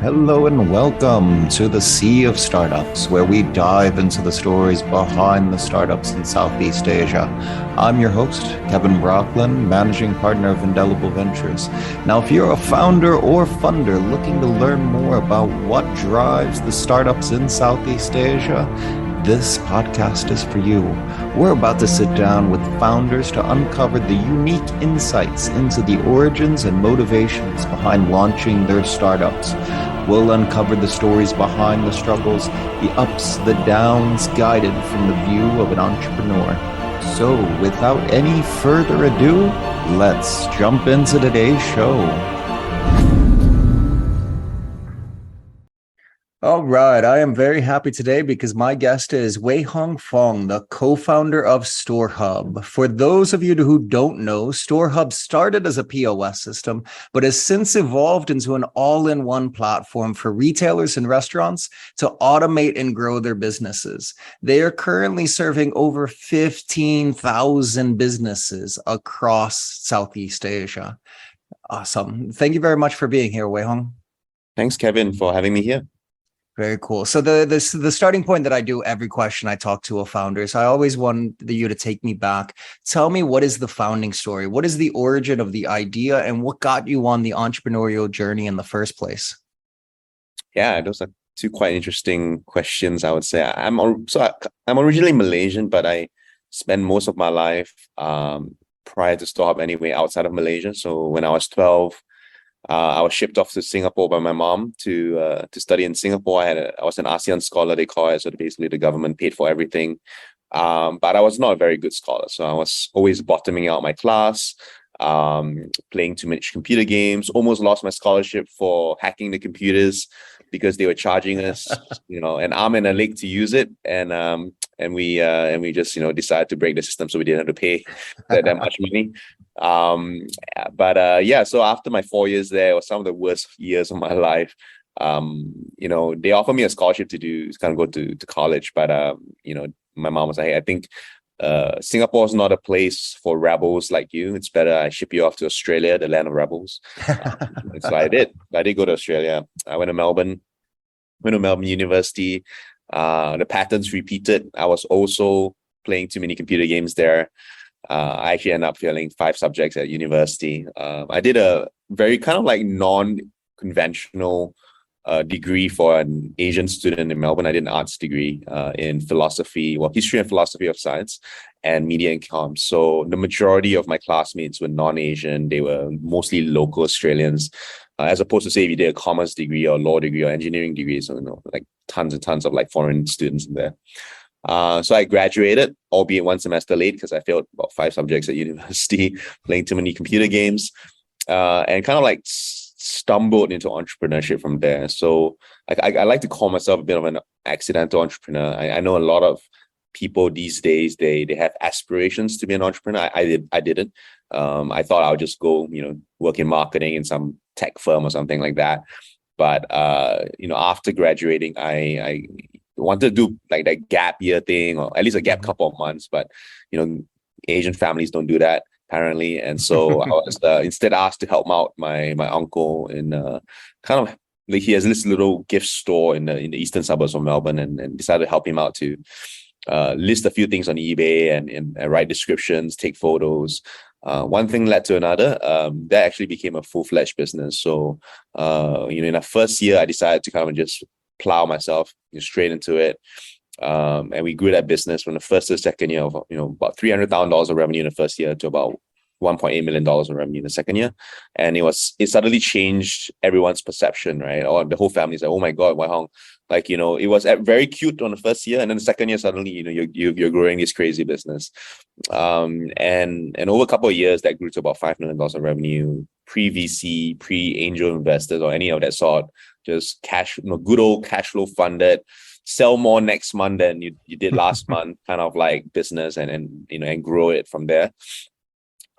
Hello and welcome to the Sea of Startups, where we dive into the stories behind the startups in Southeast Asia. I'm your host, Kevin Brocklin, managing partner of Indelible Ventures. Now, if you're a founder or funder looking to learn more about what drives the startups in Southeast Asia, this podcast is for you. We're about to sit down with founders to uncover the unique insights into the origins and motivations behind launching their startups. We'll uncover the stories behind the struggles, the ups, the downs, guided from the view of an entrepreneur. So, without any further ado, let's jump into today's show. All right, I am very happy today because my guest is Wai Hong Fong, the co-founder of StoreHub. For those of you who don't know, StoreHub started as a POS system, but has since evolved into an all-in-one platform for retailers and restaurants to automate and grow their businesses. They are currently serving over 15,000 businesses across Southeast Asia. Awesome. Thank you very much for being here, Wai Hong. Thanks, Kevin, for having me here. Very cool. So the starting point that I do every question I talk to a founder is I always want you to take me back. Tell me, what is the founding story? What is the origin of the idea and what got you on the entrepreneurial journey in the first place? Yeah, those are two quite interesting questions, I would say. I'm originally Malaysian, but I spent most of my life prior to StoreHub anyway outside of Malaysia. So when I was 12, I was shipped off to Singapore by my mom to study in Singapore. I was an ASEAN scholar, they call it. So basically the government paid for everything. But I was not a very good scholar. So I was always bottoming out my class, playing too much computer games, almost lost my scholarship for hacking the computers because they were charging us, an arm and a leg to use it. And we just, decided to break the system so we didn't have to pay that much money. So after my 4 years there, it was some of the worst years of my life. They offered me a scholarship to go to college, but my mom was like, hey, I think Singapore is not a place for rebels like you. It's better I ship you off to Australia, the land of rebels. So I did go to Australia. I went to Melbourne University. The patterns repeated. I was also playing too many computer games there. I actually ended up failing 5 subjects at university. I did a very kind of like non-conventional degree for an Asian student in Melbourne. I did an arts degree in history and philosophy of science and media and comms. So the majority of my classmates were non-Asian. They were mostly local Australians, as opposed to say if you did a commerce degree or law degree or engineering degree. So like tons and tons of like foreign students in there. So I graduated, albeit 1 semester late because I failed about 5 subjects at university, playing too many computer games, and kind of like stumbled into entrepreneurship from there. So I like to call myself a bit of an accidental entrepreneur. I know a lot of people these days, they have aspirations to be an entrepreneur. I didn't. I thought I would just go, work in marketing in some tech firm or something like that. But after graduating, I wanted to do like that gap year thing, or at least a gap couple of months, but Asian families don't do that apparently, and so I was instead asked to help out my uncle in kind of like he has this little gift store in the eastern suburbs of Melbourne, and decided to help him out to list a few things on eBay and write descriptions, take photos. One thing led to another. That actually became a full-fledged business. So in the first year, I decided to kind of just plow myself straight into it, and we grew that business from the first to the second year of about $300,000 of revenue in the first year to about $1.8 million of revenue in the second year. And it suddenly changed everyone's perception, right? Or the whole family's like, oh my god, Wai Hong, like it was very cute on the first year, and then the second year suddenly you're growing this crazy business. And over a couple of years that grew to about $5 million of revenue, pre-VC, pre-angel investors or any of that sort. Just cash, good old cash flow funded, sell more next month than you did last month, kind of like business, and grow it from there.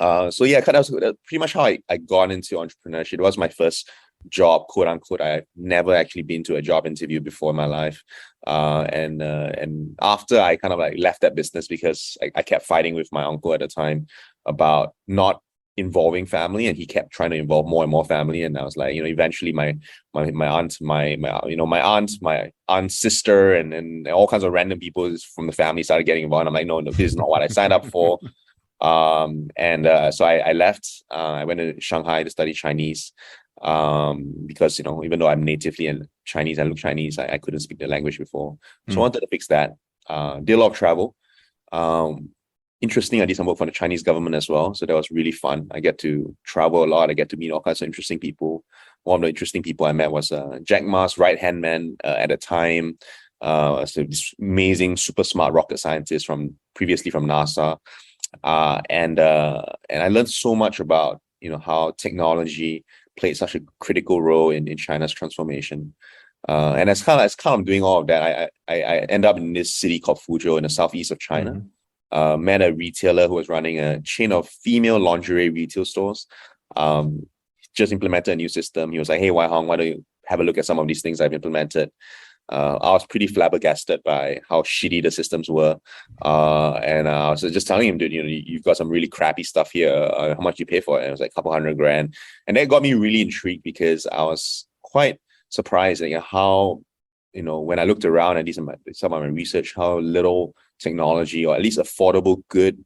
So yeah, that's pretty much how I got into entrepreneurship. It was my first job, quote unquote. I've never actually been to a job interview before in my life. And after I kind of like left that business because I kept fighting with my uncle at the time about not involving family, and he kept trying to involve more and more family. And I was like, eventually my aunt's sister and all kinds of random people from the family started getting involved. I'm like, no, this is not what I signed up for. So I left. I went to Shanghai to study Chinese, because even though I'm natively in Chinese, I look Chinese, I couldn't speak the language before, so I wanted to fix that. Did a lot of travel. Interesting, I did some work for the Chinese government as well, so that was really fun. I get to travel a lot. I get to meet all kinds of interesting people. One of the interesting people I met was Jack Ma's right-hand man at the time. So this amazing, super smart rocket scientist previously from NASA. And I learned so much about how technology played such a critical role in China's transformation. And as kind of doing all of that, I end up in this city called Fuzhou in the southeast of China. Met a retailer who was running a chain of female lingerie retail stores. Just implemented a new system. He was like, "Hey, Wai Hong, why don't you have a look at some of these things I've implemented?" I was pretty flabbergasted by how shitty the systems were. And I was just telling him, dude, you've got some really crappy stuff here. How much you pay for it? And it was like a couple $100,000. And that got me really intrigued, because I was quite surprised at how, when I looked around and did some of my research, how little technology, or at least affordable, good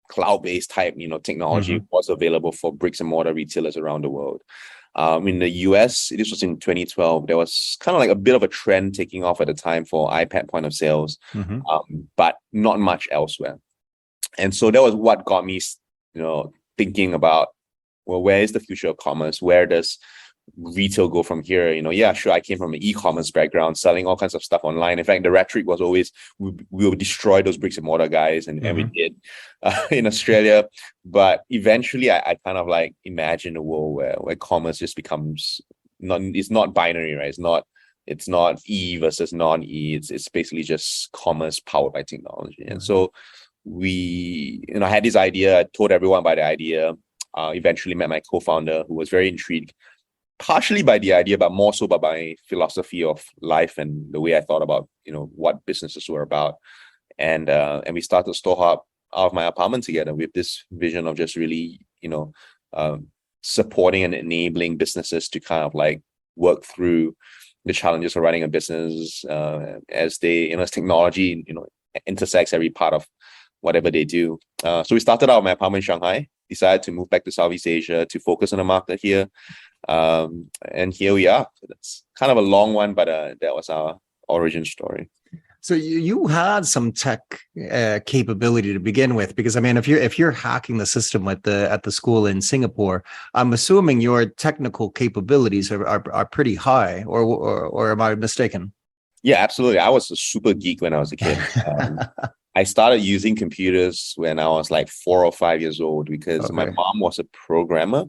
cloud-based type, technology was available for bricks and mortar retailers around the world. In the US, this was in 2012, there was kind of like a bit of a trend taking off at the time for iPad point of sales, but not much elsewhere. And so that was what got me, thinking about, well, where is the future of commerce? Where does retail go from here? Yeah, sure, I came from an e-commerce background, selling all kinds of stuff online. In fact, the rhetoric was always, we will destroy those bricks and mortar guys, and we did in Australia. But eventually I kind of like imagine a world where commerce just becomes it's not binary, right? It's not E versus non-E. It's basically just commerce powered by technology. And so we had this idea. I told everyone about the idea. Eventually met my co-founder, who was very intrigued, partially by the idea, but more so by my philosophy of life and the way I thought about, what businesses were about. And we started StoreHub out of my apartment together with this vision of just really, supporting and enabling businesses to kind of like work through the challenges of running a business, as technology, intersects every part of whatever they do. So we started out of my apartment in Shanghai, decided to move back to Southeast Asia to focus on the market here. And here we are. So that's kind of a long one, but that was our origin story. So you had some tech capability to begin with, because I mean, if you're hacking the system at the school in Singapore, I'm assuming your technical capabilities are pretty high, or am I mistaken? Yeah, absolutely. I was a super geek when I was a kid. I started using computers when I was like 4 or 5 years old, because my mom was a programmer.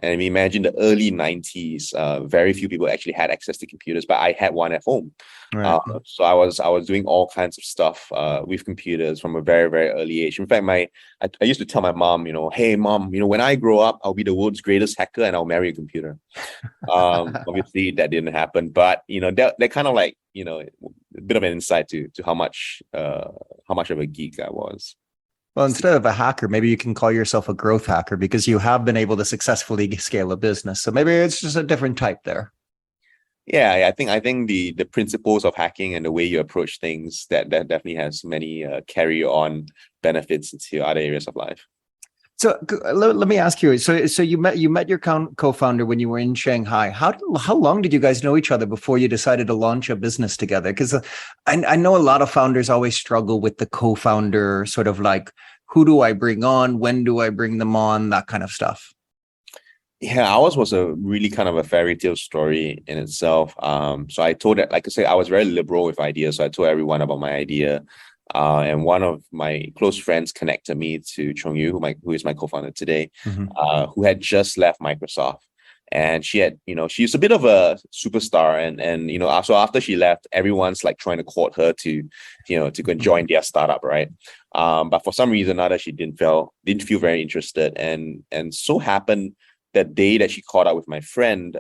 And imagine the early 90s, very few people actually had access to computers, but I had one at home. Right. So I was doing all kinds of stuff with computers from a very, very early age. In fact, I used to tell my mom, hey, Mom, when I grow up, I'll be the world's greatest hacker and I'll marry a computer. Obviously, that didn't happen, but that kind of like, a bit of an insight to how much of a geek I was. Well, instead of a hacker, maybe you can call yourself a growth hacker, because you have been able to successfully scale a business. So maybe it's just a different type there. Yeah, I think the principles of hacking and the way you approach things, that definitely has many carry on benefits into other areas of life. So let me ask you. So you met your co-founder when you were in Shanghai. How long did you guys know each other before you decided to launch a business together? Because I know a lot of founders always struggle with the co-founder sort of like, who do I bring on? When do I bring them on? That kind of stuff. Yeah, ours was a really kind of a fairy tale story in itself. So I told that, like I say, I was very liberal with ideas. So I told everyone about my idea. And one of my close friends connected me to Chong Yu, who is my co-founder today, who had just left Microsoft. And she was a bit of a superstar. And so after she left, everyone's like trying to court her to go and join their startup, right? But for some reason or other, she didn't feel very interested. And so happened that day that she caught up with my friend,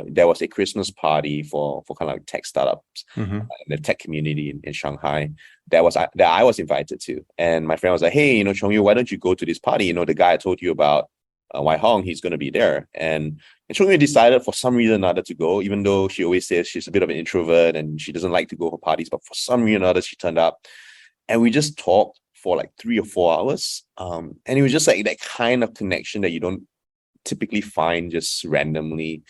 there was a Christmas party for kind of like tech startups in the tech community in Shanghai that I was invited to. And my friend was like, hey, Chong Yu, why don't you go to this party? The guy I told you about Wai Hong, he's going to be there. And Chung Yue decided for some reason or another to go, even though she always says she's a bit of an introvert and she doesn't like to go for parties, but for some reason or another, she turned up. And we just talked for like 3 or 4 hours. And it was just like that kind of connection that you don't typically find just randomly.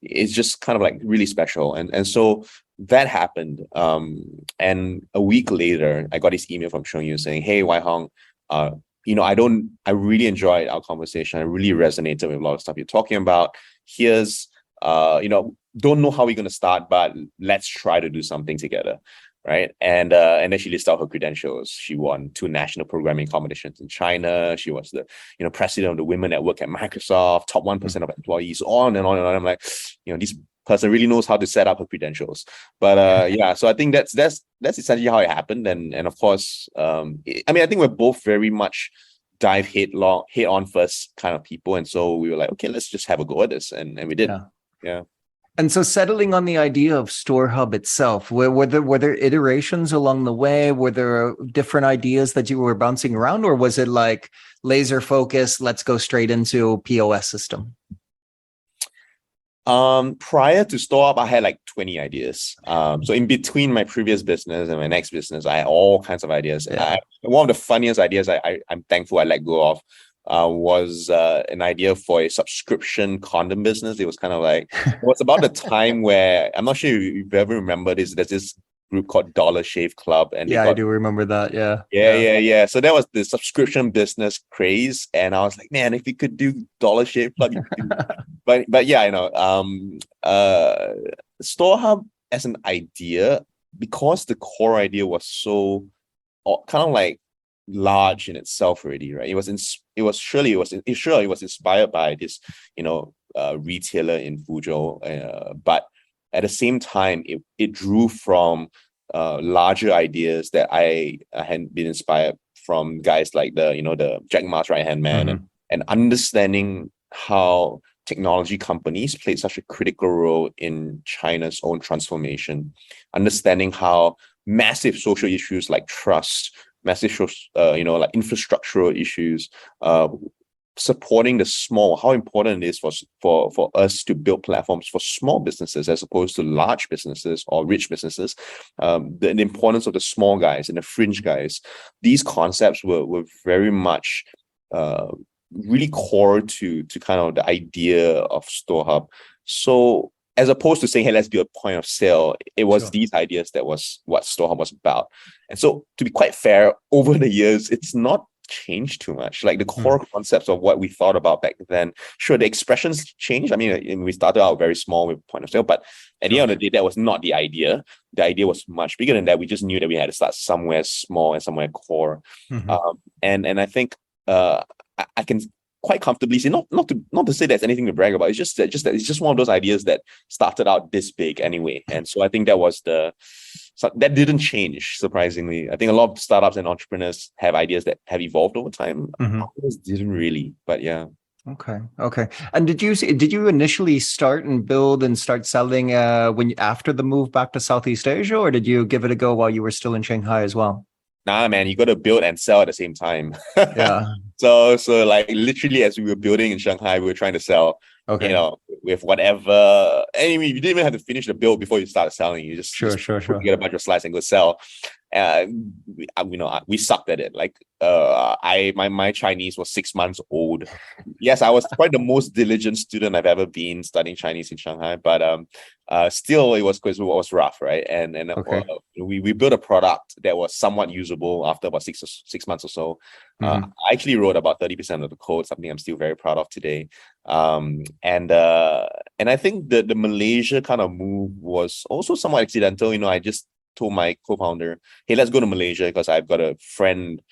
It's just kind of like really special. And so that happened. And a week later, I got this email from Chung Yue saying, hey, Wai Hong, I really enjoyed our conversation. I really resonated with a lot of stuff you're talking about. Here's, don't know how we're going to start, but let's try to do something together. Right. And then she listed out her credentials. She won 2 national programming competitions in China. She was the, president of the Women Network at Microsoft, top 1% of employees, on and on and on. I'm like, this person really knows how to set up her credentials. But so I think that's essentially how it happened. And of course, I think we're both very much dive head on first kind of people. And so we were like, okay, let's just have a go at this. And we did. Yeah. And so settling on the idea of StoreHub itself, were there iterations along the way? Were there different ideas that you were bouncing around, or was it like laser focused, let's go straight into POS system? Prior to StoreHub, I had like 20 ideas. So in between my previous business and my next business, I had all kinds of ideas. Yeah. One of the funniest ideas I'm thankful I let go of was an idea for a subscription condom business. It was kind of like, it was about the time where, I'm not sure if you've ever remembered this, there's this group called Dollar Shave Club. And I do remember that. Yeah. So that was the subscription business craze. And I was like, man, if you could do Dollar Shave Club, you could do. But yeah, StoreHub as an idea, because the core idea was so kind of like large in itself already, right? It was inspired by this, retailer in Fuzhou, but at the same time, it drew from larger ideas that I had been inspired from guys like the Jack Ma's right-hand man, and understanding how technology companies played such a critical role in China's own transformation, understanding how massive social issues like trust, massive, like infrastructural issues, supporting the small, how important it is for us to build platforms for small businesses as opposed to large businesses or rich businesses, the importance of the small guys and the fringe guys. These concepts were very much really core to kind of the idea of StoreHub. So as opposed to saying, hey, let's do a point of sale, it was these ideas that was what StoreHub was about. And so to be quite fair, over the years, it's not changed too much. Like the core concepts of what we thought about back then, sure, the expressions changed. I mean, we started out very small with point of sale, but at the end of the day, that was not the idea. The idea was much bigger than that. We just knew that we had to start somewhere small and somewhere core. And I think I can quite comfortably say, not to say there's anything to brag about. It's just that it's just one of those ideas that started out this big anyway. And so I think that didn't change, surprisingly. I think a lot of startups and entrepreneurs have ideas that have evolved over time. Others didn't really, but yeah. Okay. And did you initially start and build and start selling after the move back to Southeast Asia, or did you give it a go while you were still in Shanghai as well? Nah, man, you got to build and sell at the same time. Yeah. So like literally as we were building in Shanghai, we were trying to sell, with whatever. Anyway, you didn't even have to finish the build before you started selling. You just get a bunch of slides and go sell. We sucked at it. Like my Chinese was 6 months old. Yes, I was quite the most diligent student I've ever been studying Chinese in Shanghai, but still it was rough, right? And we built a product that was somewhat usable after about six months or so. I actually wrote about 30% of the code, something I'm still very proud of today. And I think the Malaysia kind of move was also somewhat accidental. I just told my co-founder, hey, let's go to Malaysia because I've got a friend.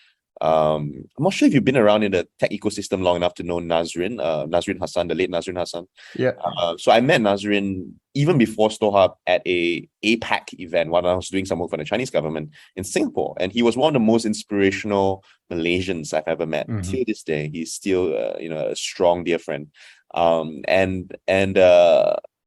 I'm not sure if you've been around in the tech ecosystem long enough to know Nazrin Hassan, the late Nazrin Hassan. Yeah. So I met Nazrin even before StoreHub at a APAC event when I was doing some work for the Chinese government in Singapore. And he was one of the most inspirational Malaysians I've ever met. Till this day, he's still a strong, dear friend.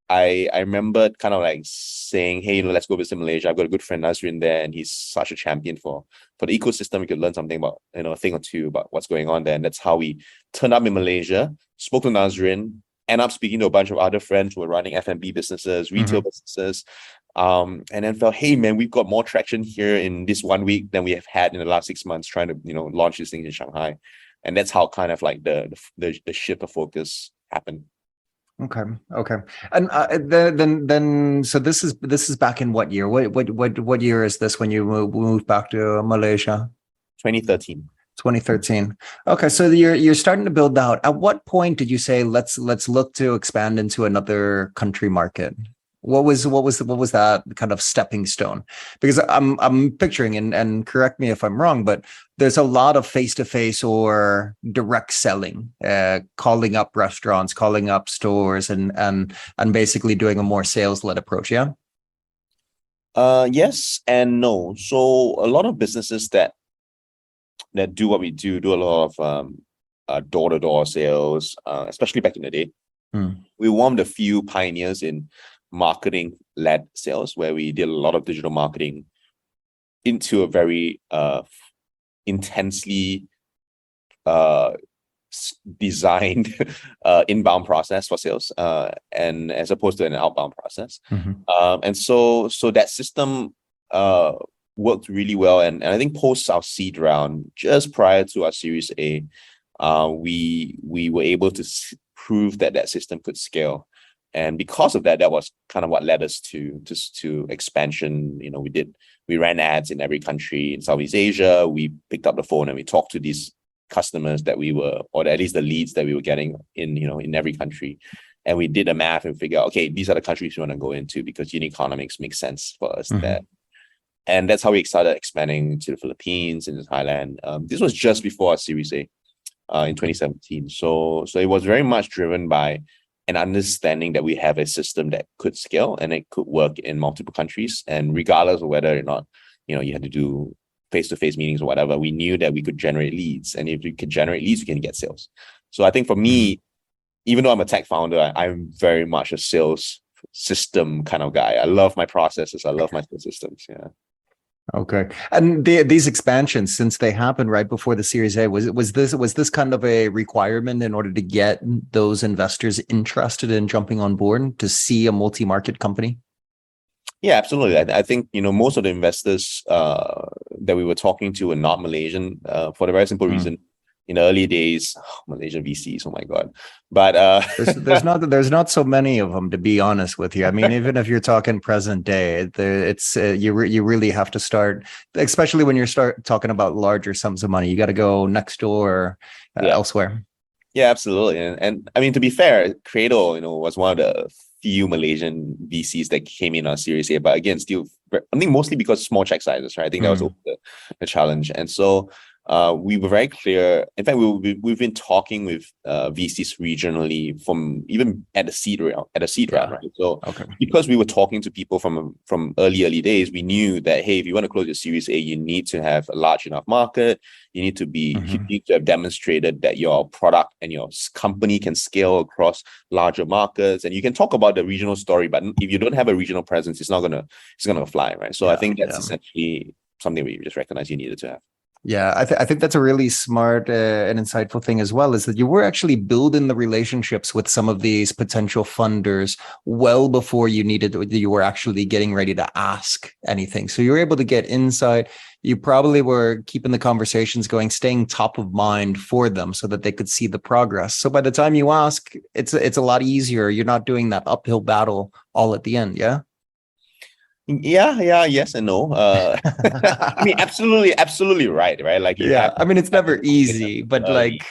I remember kind of like saying, hey, let's go visit Malaysia. I've got a good friend Nazrin there, and he's such a champion for the ecosystem. We could learn something about, a thing or two about what's going on there. And that's how we turned up in Malaysia, spoke to Nazrin, ended up speaking to a bunch of other friends who were running F&B businesses, retail businesses. And then felt, hey man, we've got more traction here in this 1 week than we have had in the last 6 months trying to, launch this thing in Shanghai. And that's how kind of like the shift of focus happened. Okay. And then so this is back in what year? What year is this when you moved back to Malaysia? 2013. 2013. Okay, so you're starting to build out. At what point did you say let's look to expand into another country market? What was that kind of stepping stone? Because I'm picturing, and correct me if I'm wrong, but there's a lot of face-to-face or direct selling, calling up restaurants, calling up stores, and basically doing a more sales-led approach. Yeah. Yes and no. So a lot of businesses that do what we do a lot of door-to-door sales, especially back in the day. We were one of the few pioneers in marketing-led sales, where we did a lot of digital marketing into a very intensely designed inbound process for sales, and as opposed to an outbound process. And so that system worked really well. And I think post our seed round, just prior to our Series A, we were able to prove that system could scale. And because of that, that was kind of what led us to expansion. We ran ads in every country in Southeast Asia. We picked up the phone and we talked to these customers that we were, or at least the leads that we were getting in every country. And we did the math and figured out, okay, these are the countries we want to go into because unit economics makes sense for us there. And that's how we started expanding to the Philippines and Thailand. This was just before our Series A in 2017. So it was very much driven by an understanding that we have a system that could scale and it could work in multiple countries. And regardless of whether or not, you had to do face-to-face meetings or whatever, we knew that we could generate leads. And if we could generate leads, we can get sales. So I think for me, even though I'm a tech founder, I'm very much a sales system kind of guy. I love my processes. I love my systems. Yeah. Okay. And these expansions, since they happened right before the Series A, was this kind of a requirement in order to get those investors interested in jumping on board to see a multi-market company? Yeah, absolutely. I think, most of the investors that we were talking to were not Malaysian, for the very simple reason. In the early days, Malaysian VCs, oh my God. But there's not so many of them, to be honest with you. I mean, even if you're talking present day, it's you really have to start, especially when you start talking about larger sums of money. You got to go next door or elsewhere. Yeah, absolutely. And I mean, to be fair, Cradle, was one of the few Malaysian VCs that came in on Series A, but again, still, I think mostly because of small check sizes, right? I think that was the challenge. And so we were very clear. In fact, we've been talking with VCs regionally from even at the seed round, right? So because we were talking to people from early days, we knew that, hey, if you want to close your Series A, you need to have a large enough market. You need to be you need to have demonstrated that your product and your company can scale across larger markets. And you can talk about the regional story, but if you don't have a regional presence, it's gonna fly, right? So I think that's essentially something we just recognized you needed to have. Yeah, I think that's a really smart and insightful thing as well, is that you were actually building the relationships with some of these potential funders well before you were actually getting ready to ask anything. So you were able to get insight. You probably were keeping the conversations going, staying top of mind for them so that they could see the progress. So by the time you ask, it's a lot easier. You're not doing that uphill battle all at the end. Yeah. Yeah, yes and no. I mean, absolutely right. Like, I mean, it's never easy, but like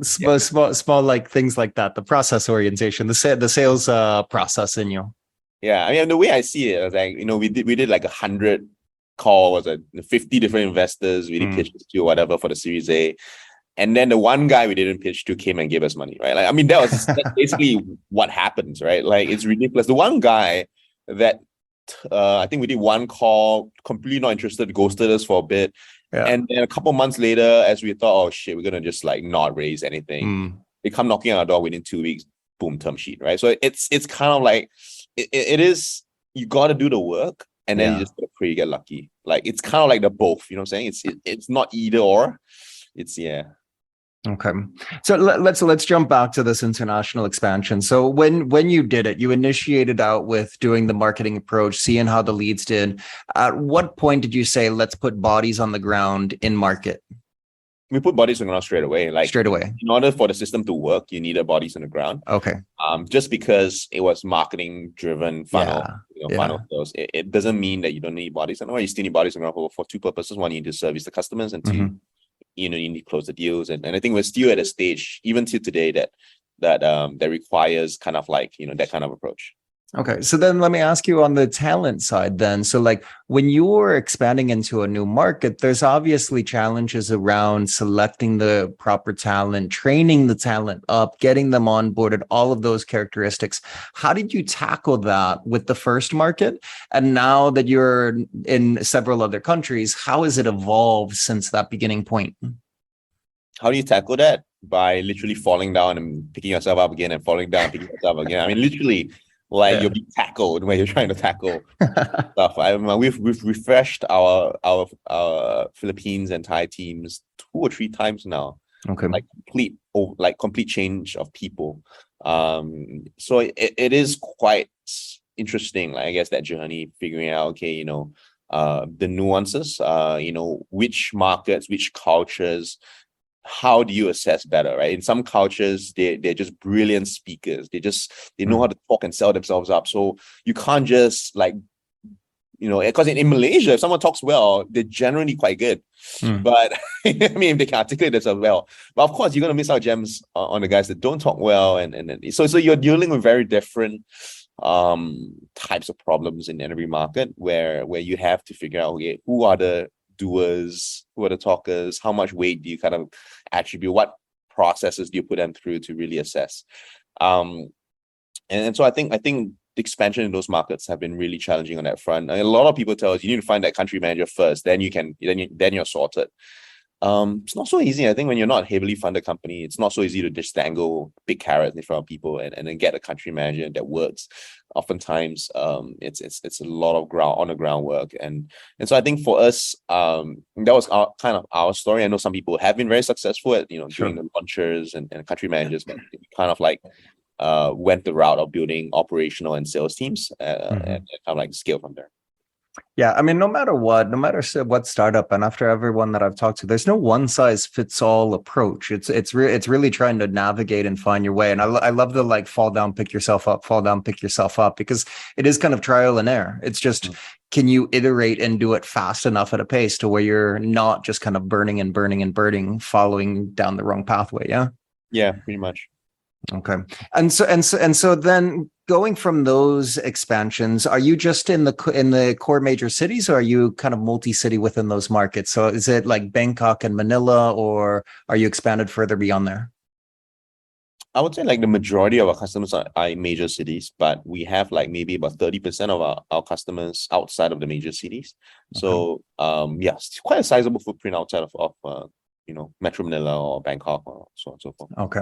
small like things like that, the process orientation, the sales process in you. Yeah, I mean, the way I see it, like, we did like 100 calls, 50 different investors. We did pitches to whatever for the Series A. And then the one guy we didn't pitch to came and gave us money, right? Like, I mean, that's basically what happens, right? Like, it's ridiculous. The one guy that I think we did one call, completely not interested, ghosted us for a bit. And then a couple months later, as we thought, oh shit, we're going to just like not raise anything. They come knocking on our door within 2 weeks. boom, term sheet, right? So it's kind of like it is, you got to do the work, and then you just got to pray you get lucky. Like it's kind of like the both, you know what I'm saying? It's not either or. It's Okay. So let's jump back to this international expansion. So when you did it, you initiated out with doing the marketing approach, seeing how the leads did. At what point did you say, let's put bodies on the ground in market? We put bodies on the ground straight away. Like straight away. In order for the system to work, you needed bodies on the ground. Okay. Just because it was marketing driven funnel, funnel sales, it doesn't mean that you don't need bodies on the ground. You still need bodies on the ground for two purposes. One, you need to service the customers, and two, you need to close the deals. And I think we're still at a stage, even till today, that requires kind of like, that kind of approach. Okay. So then let me ask you on the talent side then. So like when you're expanding into a new market, there's obviously challenges around selecting the proper talent, training the talent up, getting them onboarded, all of those characteristics. How did you tackle that with the first market? And now that you're in several other countries, how has it evolved since that beginning point? How do you tackle that? By literally falling down and picking yourself up again, and falling down, picking yourself up again. I mean, literally, like you'll be tackled when you're trying to tackle stuff. We've refreshed our Philippines and Thai teams 2 or 3 times now. Okay. Complete change of people. So it is quite interesting. Like I guess that journey, figuring out, okay, the nuances, which markets, which cultures. How do you assess better, right? In some cultures, they're just brilliant speakers. They know how to talk and sell themselves up. So you can't just because in Malaysia, if someone talks well, they're generally quite good. But I mean, if they can articulate themselves well. But of course, you're gonna miss out gems on the guys that don't talk well, and so you're dealing with very different types of problems in every market where you have to figure out, okay, who are the doers, who are the talkers, how much weight do you kind of attribute, what processes do you put them through to really assess. And so I think the expansion in those markets have been really challenging on that front. A lot of people tell us you need to find that country manager first, then you're sorted. It's not so easy. I think when you're not a heavily funded company, it's not so easy to just dangle big carrots in front of people and then get a country manager that works. Oftentimes, it's a lot of on the ground work, and so I think for us, that was our story. I know some people have been very successful at doing the launchers and country managers, but we kind of like went the route of building operational and sales teams and kind of like scale from there. Yeah, I mean, no matter what startup, and after everyone that I've talked to, there's no one size fits all approach. It's really trying to navigate and find your way. And I love the like fall down, pick yourself up, because it is kind of trial and error. It's just can you iterate and do it fast enough at a pace to where you're not just kind of burning, following down the wrong pathway. Yeah, pretty much. Okay. And so then going from those expansions, are you just in the core major cities, or are you kind of multi-city within those markets? So is it like Bangkok and Manila, or are you expanded further beyond there? I would say like the majority of our customers are in major cities, but we have like maybe about 30% of our customers outside of the major cities. Okay. So it's quite a sizable footprint outside of Metro Manila or Bangkok or so on and so forth. Okay.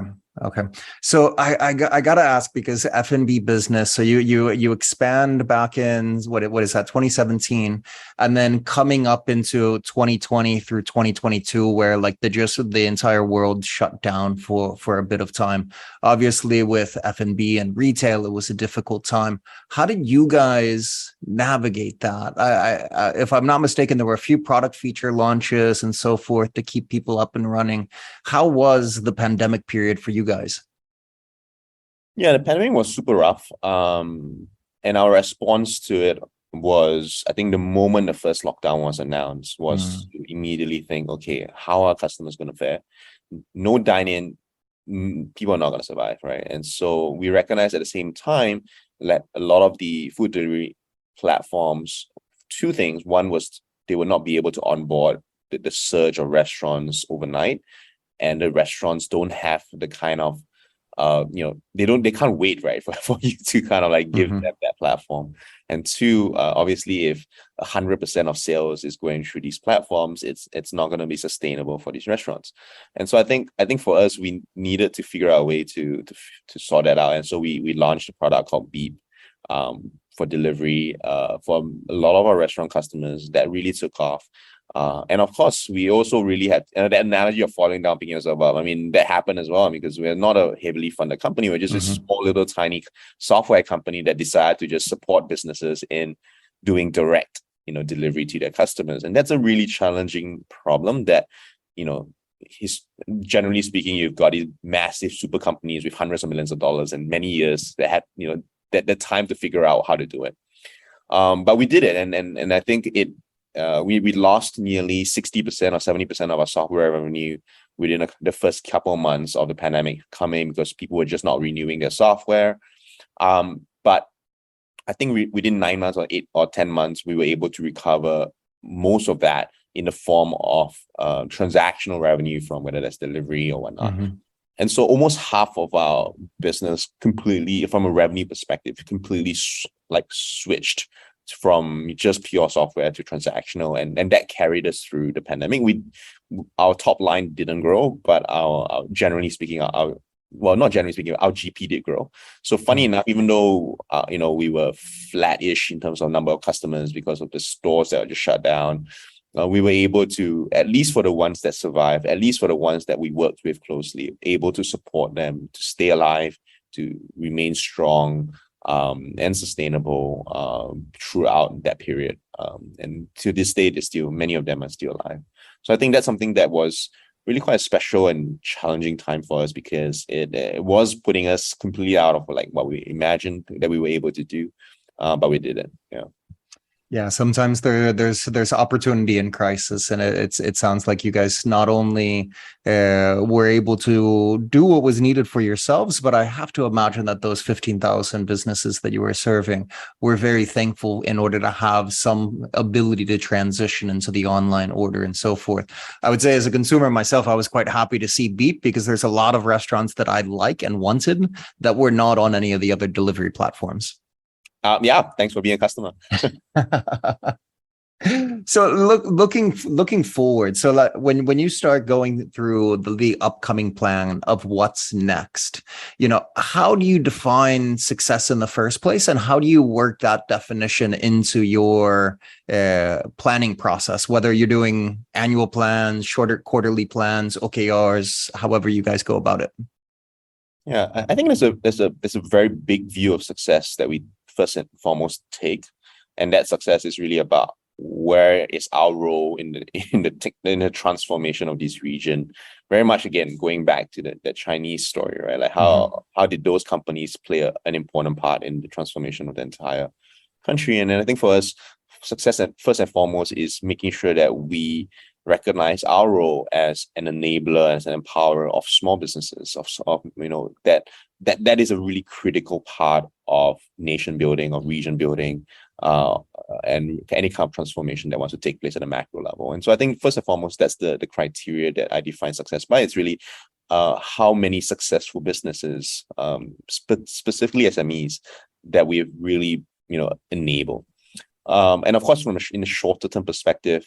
So I gotta ask, because F&B business. So you expand back in what is that 2017, and then coming up into 2020 through 2022, where like the entire world shut down for a bit of time. Obviously, with F&B and retail, it was a difficult time. How did you guys navigate that? I if I'm not mistaken, there were a few product feature launches and so forth to keep people up and running. How was the pandemic period for you guys? Yeah, the pandemic was super rough. And our response to it was, I think the moment the first lockdown was announced, was to immediately think, okay, how are customers going to fare? No dine-in, people are not going to survive, right? And so we recognized at the same time that a lot of the food delivery platforms, 2 things. One was they would not be able to onboard the surge of restaurants overnight, and the restaurants don't have the kind of they can't wait, right, for you to kind of like give them that platform. And two, obviously, if 100% of sales is going through these platforms, it's not going to be sustainable for these restaurants. And so I think for us, we needed to figure out a way to sort that out. And so we launched a product called Beep for delivery for a lot of our restaurant customers that really took off. And of course, we also really had that analogy of falling down, picking yourself up. I mean, that happened as well because we're not a heavily funded company. We're just a small little tiny software company that decided to just support businesses in doing direct, delivery to their customers. And that's a really challenging problem that, generally speaking, you've got these massive super companies with hundreds of millions of dollars and many years that had, that time to figure out how to do it. But we did it. And I think we lost nearly 60% or 70% of our software revenue within the first couple of months of the pandemic coming because people were just not renewing their software. But I think within 9 months or 8 or 10 months, we were able to recover most of that in the form of transactional revenue from whether that's delivery or whatnot. And so almost half of our business completely, from a revenue perspective, completely switched from just pure software to transactional, and that carried us through the pandemic. Our top line didn't grow, but our generally speaking, our GP did grow. So funny enough, even though we were flat-ish in terms of number of customers because of the stores that were just shut down, we were able to, at least for the ones that survived, at least for the ones that we worked with closely, able to support them to stay alive, to remain strong and sustainable throughout that period. And to this day, many of them are still alive. So I think that's something that was really quite a special and challenging time for us because it was putting us completely out of like what we imagined that we were able to do, but we didn't. Yeah, sometimes there's opportunity in crisis, and it sounds like you guys not only were able to do what was needed for yourselves, but I have to imagine that those 15,000 businesses that you were serving were very thankful in order to have some ability to transition into the online order and so forth. I would say as a consumer myself, I was quite happy to see Beep because there's a lot of restaurants that I like and wanted that were not on any of the other delivery platforms. Thanks for being a customer. So looking forward. So like when you start going through the upcoming plan of what's next, how do you define success in the first place, and how do you work that definition into your planning process? Whether you're doing annual plans, shorter quarterly plans, OKRs, however you guys go about it. Yeah, I think there's a very big view of success that we first and foremost take, and that success is really about where is our role in the transformation of this region. Very much again going back to the Chinese story, right? Like how did those companies play an important part in the transformation of the entire country? And then I think for us, success first and foremost is making sure that we recognize our role as an enabler, as an empowerer of small businesses, that is a really critical part of nation building, of region building, and any kind of transformation that wants to take place at a macro level. And so I think first and foremost, that's the criteria that I define success by. It's really how many successful businesses, specifically SMEs, that we've really enabled. And of course, in a shorter term perspective,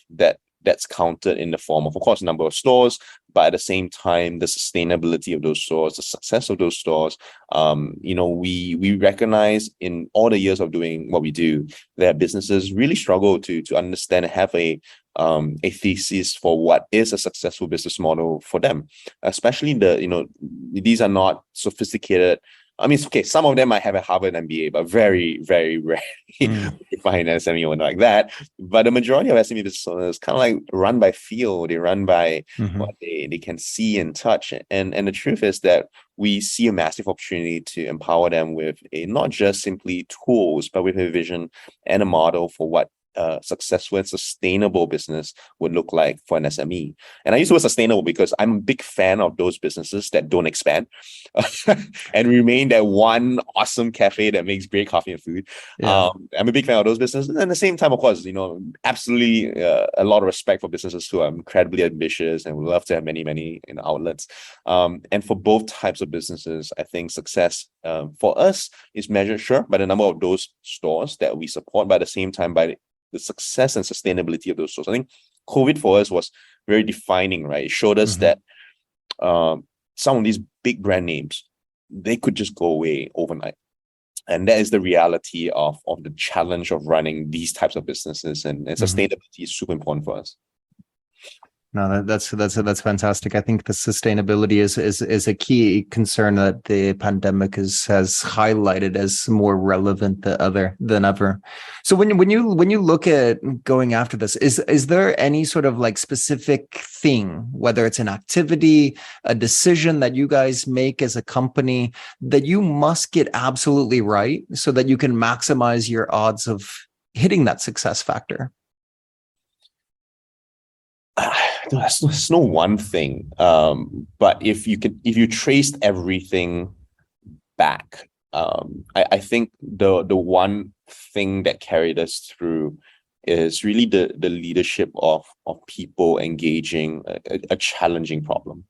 that's counted in the form of course, number of stores, but at the same time, the sustainability of those stores, the success of those stores. We recognize in all the years of doing what we do, that businesses really struggle to understand and have a thesis for what is a successful business model for them, especially these are not sophisticated. I mean, okay, some of them might have a Harvard MBA, but very, very rarely you find an SME owner like that. But the majority of SME business owners kind of like run by feel. They run by what they can see and touch. And the truth is that we see a massive opportunity to empower them with not just simply tools, but with a vision and a model for what successful and sustainable business would look like for an SME. And I use the word sustainable because I'm a big fan of those businesses that don't expand and remain that one awesome cafe that makes great coffee and food. Yeah. I'm a big fan of those businesses. And at the same time, of course, absolutely a lot of respect for businesses who are incredibly ambitious and would love to have many, many outlets. And for both types of businesses, I think success for us is measured, sure, by the number of those stores that we support, but at the same time by the success and sustainability of those stores. I think COVID for us was very defining, right? It showed us that some of these big brand names, they could just go away overnight. And that is the reality of the challenge of running these types of businesses, and sustainability is super important for us. No, that's fantastic. I think the sustainability is a key concern that the pandemic has highlighted as more relevant than ever. So when you look at going after this, is there any sort of like specific thing, whether it's an activity, a decision that you guys make as a company that you must get absolutely right so that you can maximize your odds of hitting that success factor? There's no one thing, but if you traced everything back, I think the one thing that carried us through is really the leadership of people engaging a challenging problem.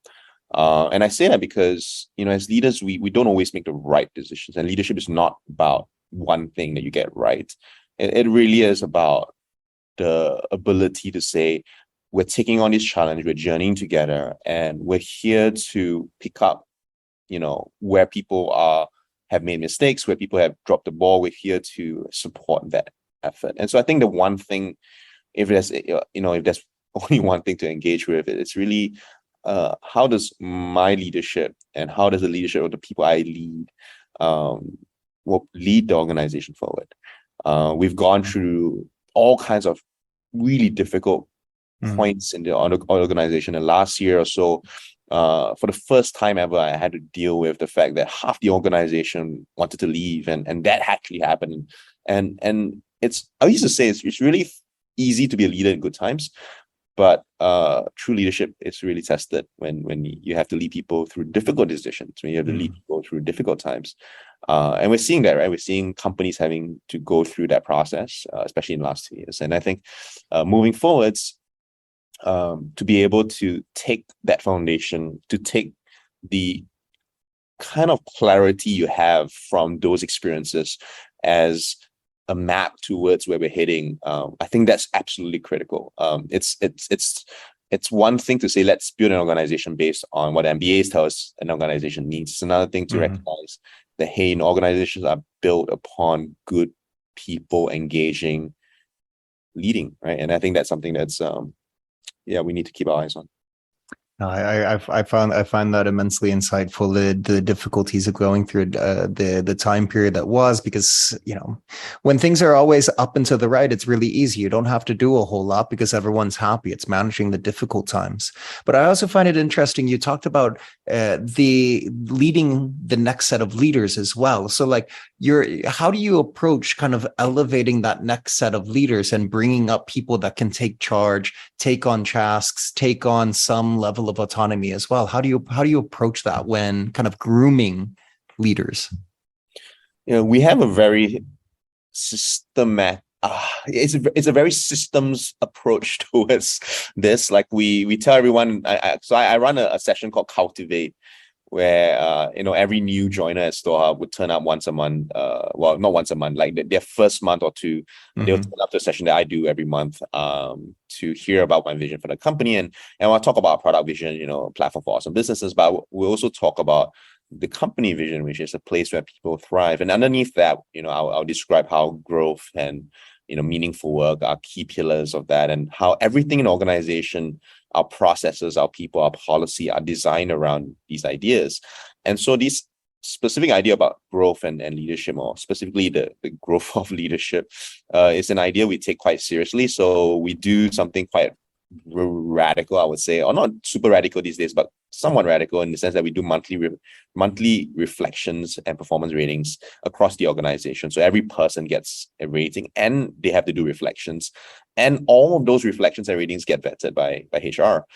And I say that because, as leaders, we don't always make the right decisions, and leadership is not about one thing that you get right. It really is about the ability to say, we're taking on this challenge, we're journeying together, and we're here to pick up, where people have made mistakes, where people have dropped the ball. We're here to support that effort. And so I think the one thing, if there's only one thing to engage with, it's really how does my leadership and how does the leadership of the people I lead will lead the organization forward. We've gone through all kinds of really difficult points in the organization. And last year or so, for the first time ever, I had to deal with the fact that half the organization wanted to leave, and that actually happened. And I used to say it's really easy to be a leader in good times, but true leadership is really tested when you have to lead people through difficult decisions, when you have to lead people through difficult times. And we're seeing that, right? We're seeing companies having to go through that process, especially in the last 2 years. And I think moving forwards, to be able to take that foundation, to take the kind of clarity you have from those experiences as a map towards where we're heading, I think that's absolutely critical. It's one thing to say, let's build an organization based on what MBAs tell us an organization needs. It's another thing to recognize that, hey, organizations are built upon good people engaging, leading, right? And I think that's something that's we need to keep our eyes on. No, I find that immensely insightful. The difficulties of going through the time period that was, because when things are always up and to the right, it's really easy. You don't have to do a whole lot because everyone's happy. It's managing the difficult times. But I also find it interesting. You talked about the leading the next set of leaders as well. So how do you approach kind of elevating that next set of leaders and bringing up people that can take charge, take on tasks, take on some level of autonomy as well? How do you approach that when kind of grooming leaders? We have a very systematic, it's a very systems approach towards this. Like we tell everyone, I run a session called Cultivate, where every new joiner at StoreHub would turn up once a month. Well, not once a month, like their first month or two, they'll turn up to a session that I do every month to hear about my vision for the company, and I'll talk about product vision, platform for awesome businesses. But we'll also talk about the company vision, which is a place where people thrive. And underneath that, I'll describe how growth and meaningful work are key pillars of that, and how everything in the organization, our processes, our people, our policy are designed around these ideas. And so this specific idea about growth and leadership, or specifically the growth of leadership, is an idea we take quite seriously. So we do something quite radical, I would say, or not super radical these days, but somewhat radical in the sense that we do monthly reflections and performance ratings across the organization. So every person gets a rating and they have to do reflections. And all of those reflections and ratings get vetted by HR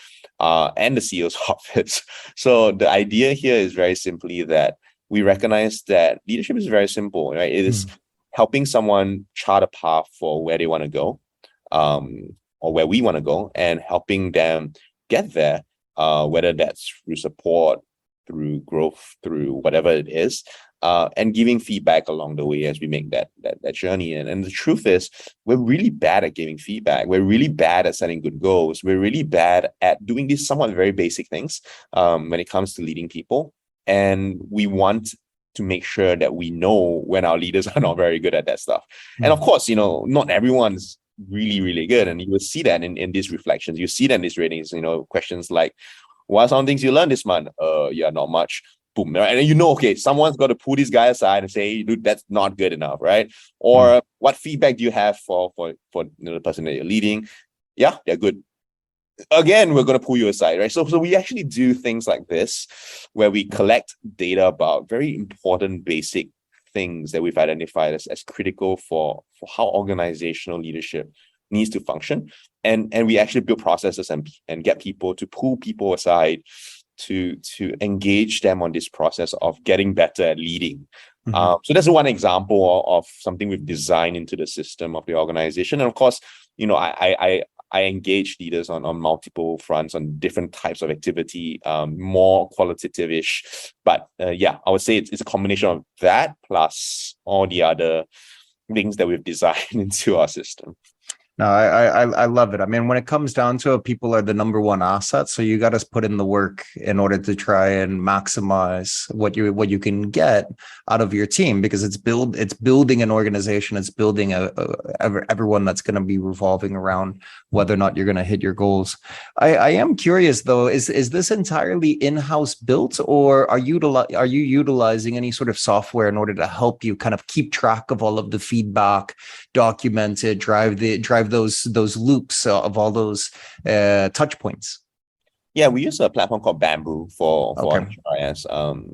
and the CEO's office. So the idea here is very simply that we recognize that leadership is very simple, right? It is helping someone chart a path for where they want to go, or where we want to go, and helping them get there, whether that's through support, through growth, through whatever it is, and giving feedback along the way as we make that journey. And the truth is, we're really bad at giving feedback. We're really bad at setting good goals. We're really bad at doing these somewhat very basic things when it comes to leading people. And we want to make sure that we know when our leaders are not very good at that stuff. And of course, not everyone's really, really good. And you will see that in these reflections. You see that in these ratings, questions like, what are some things you learned this month? Yeah, not much. Boom. Right? And okay, someone's got to pull this guy aside and say, dude, that's not good enough, right? Or what feedback do you have for the person that you're leading? Yeah, they're good. Again, we're going to pull you aside, right? So we actually do things like this, where we collect data about very important basic things that we've identified as critical for how organizational leadership needs to function. And we actually build processes and get people to pull people aside to engage them on this process of getting better at leading. So that's one example of something we've designed into the system of the organization. And of course, I engage leaders on multiple fronts, on different types of activity, more qualitative-ish. But I would say it's a combination of that plus all the other things that we've designed into our system. No, I love it. I mean, when it comes down to it, people are the number one asset. So you got to put in the work in order to try and maximize what you can get out of your team, because it's building an organization. It's building everyone that's going to be revolving around whether or not you're going to hit your goals. I am curious though, is this entirely in-house built, or are you utilizing any sort of software in order to help you kind of keep track of all of the feedback, document it, drive those loops of all those touch points? Yeah, we use a platform called Bamboo for HRIS.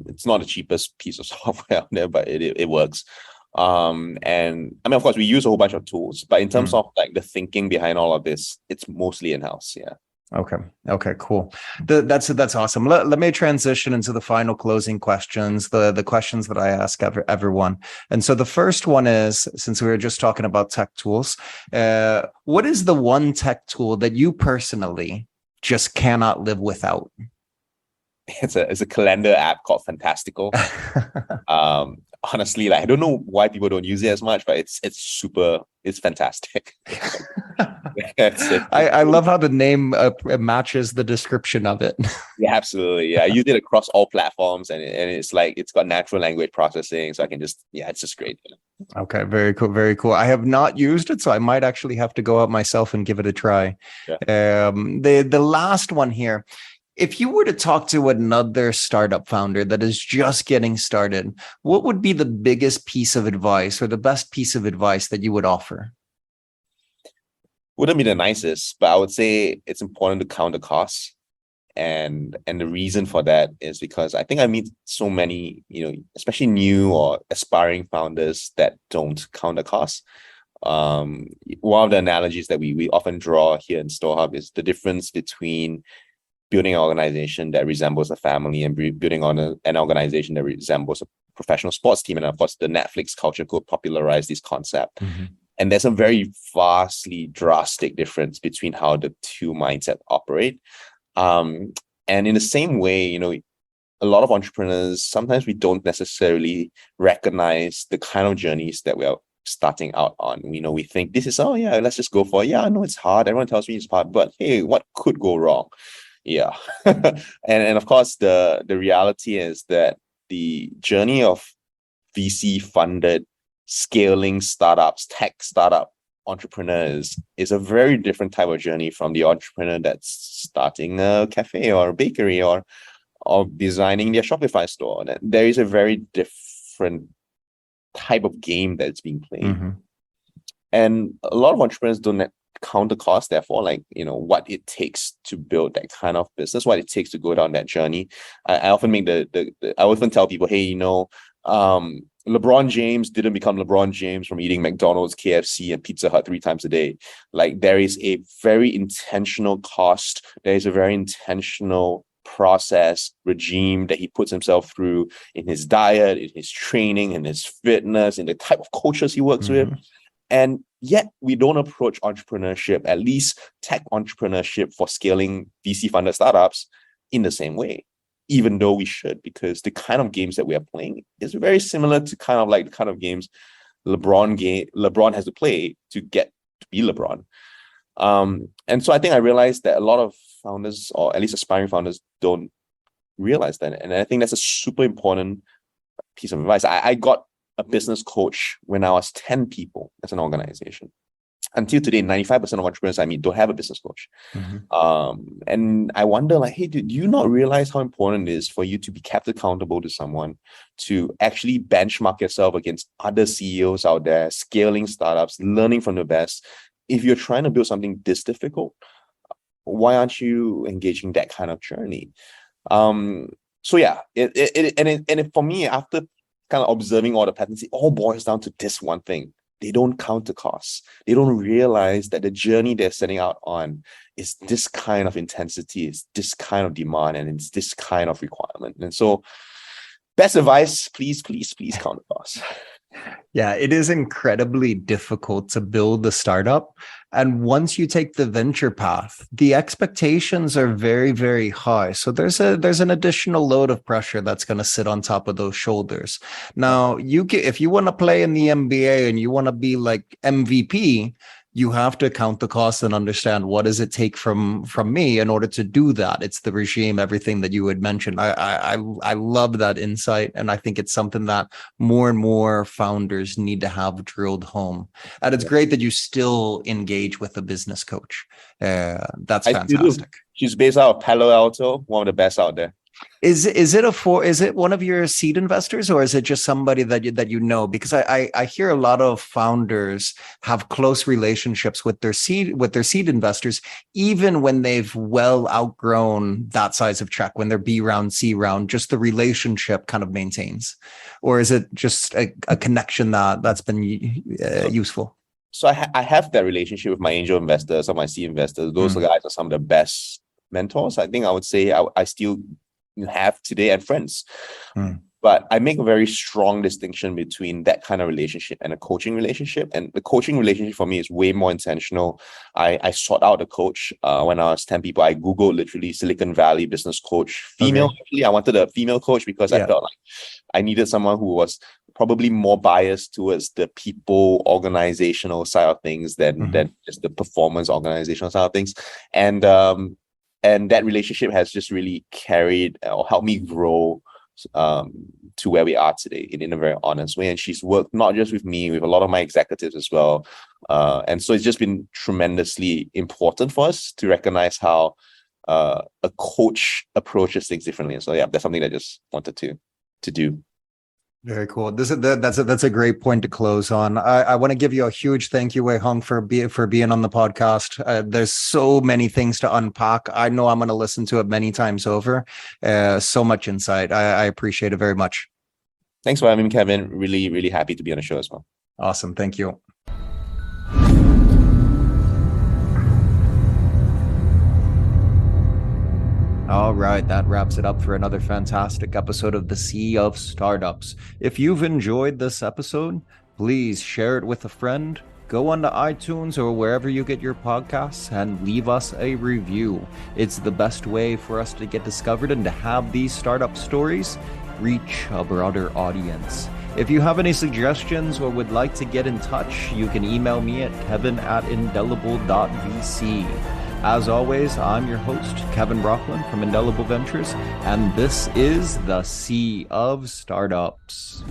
It's not the cheapest piece of software out there, but it works. And I mean, of course, we use a whole bunch of tools, but in terms of like the thinking behind all of this, it's mostly in-house. Yeah. Okay, cool. That's awesome. Let me transition into the final closing questions, the questions that I ask everyone. And so the first one is, since we were just talking about tech tools, what is the one tech tool that you personally just cannot live without? It's a calendar app called Fantastical. Honestly, like, I don't know why people don't use it as much, but it's fantastic. I love how the name matches the description of it. Yeah, absolutely. Yeah, I use it across all platforms, and it's like it's got natural language processing, so I can it's just great. Okay, very cool, very cool. I have not used it, so I might actually have to go out myself and give it a try. Yeah. The last one here. If you were to talk to another startup founder that is just getting started, what would be the biggest piece of advice or the best piece of advice that you would offer? Wouldn't be the nicest, but I would say it's important to count the costs. And the reason for that is because I think I meet so many, especially new or aspiring founders that don't count the costs. One of the analogies that we often draw here in StoreHub is the difference between building an organization that resembles a family and building on an organization that resembles a professional sports team. And of course, the Netflix culture could popularize this concept. And there's a very vastly drastic difference between how the two mindsets operate. And in the same way, a lot of entrepreneurs, sometimes we don't necessarily recognize the kind of journeys that we are starting out on. We think this is, let's just go for it. Yeah, I know it's hard. Everyone tells me it's hard, but hey, what could go wrong? Yeah. and of course, the reality is that the journey of VC funded scaling startups, tech startup entrepreneurs is a very different type of journey from the entrepreneur that's starting a cafe or a bakery or designing their Shopify store. There is a very different type of game that's being played. And a lot of entrepreneurs don't count the cost, therefore, like, what it takes to build that kind of business, what it takes to go down that journey. I often make I often tell people, hey, LeBron James didn't become LeBron James from eating McDonald's, KFC, and Pizza Hut 3 times a day. Like, there is a very intentional cost. There is a very intentional process regime that he puts himself through in his diet, in his training, in his fitness, in the type of coaches he works with. And yet we don't approach entrepreneurship, at least tech entrepreneurship for scaling VC funded startups, in the same way, even though we should, because the kind of games that we are playing is very similar to kind of like the kind of games LeBron has to play to get to be LeBron. And so I think I realized that a lot of founders, or at least aspiring founders, don't realize that. And I think that's a super important piece of advice. I got a business coach when I was 10 people as an organization. Until today, 95% of entrepreneurs I meet don't have a business coach. And I wonder, like, hey, do you not realize how important it is for you to be kept accountable to someone, to actually benchmark yourself against other CEOs out there, scaling startups, learning from the best? If you're trying to build something this difficult, why aren't you engaging that kind of journey? So yeah, for me, after kind of observing all the patterns, it all boils down to this one thing. They don't count the costs. They don't realize that the journey they're setting out on is this kind of intensity, it's this kind of demand, and it's this kind of requirement. And so, best advice, please count the costs. Yeah, it is incredibly difficult to build a startup. And once you take the venture path, the expectations are very, very high. So there's an additional load of pressure that's going to sit on top of those shoulders. Now, if you want to play in the NBA and you want to be like MVP, you have to count the cost and understand what does it take from me in order to do that. It's the regime, everything that you had mentioned. I love that insight, and I think it's something that more and more founders need to have drilled home. And it's great that you still engage with a business coach. That's fantastic. She's based out of Palo Alto, one of the best out there. Is it one of your seed investors, or is it just somebody that you know? Because I hear a lot of founders have close relationships with their seed investors, even when they've well outgrown that size of check, when they're B round, C round, just the relationship kind of maintains. Or is it just a connection that's been useful? So I have that relationship with my angel investors or my seed investors. Those guys are some of the best mentors. I think I would say I still have today and friends. But I make a very strong distinction between that kind of relationship and a coaching relationship. And the coaching relationship for me is way more intentional. I sought out a coach when I was 10 people. I Googled literally Silicon Valley business coach, female. Okay. Actually, I wanted a female coach because I felt like I needed someone who was probably more biased towards the people organizational side of things than just the performance organizational side of things. And that relationship has just really carried or helped me grow to where we are today in a very honest way. And she's worked not just with me, with a lot of my executives as well. And so it's just been tremendously important for us to recognize how a coach approaches things differently. And so yeah, that's something that I just wanted to do. Very cool. That's a great point to close on. I want to give you a huge thank you, Wai Hong, for being on the podcast. There's so many things to unpack. I know I'm going to listen to it many times over. So much insight. I appreciate it very much. Thanks for having me, Kevin. Really, really happy to be on the show as well. Awesome. Thank you. All right, that wraps it up for another fantastic episode of the Sea of Startups. If you've enjoyed this episode, please share it with a friend. Go onto iTunes or wherever you get your podcasts and leave us a review. It's the best way for us to get discovered and to have these startup stories reach a broader audience. If you have any suggestions or would like to get in touch, you can email me at kevin@indelible.vc. As always, I'm your host, Kevin Brocklin from Indelible Ventures, and this is the Sea of Startups.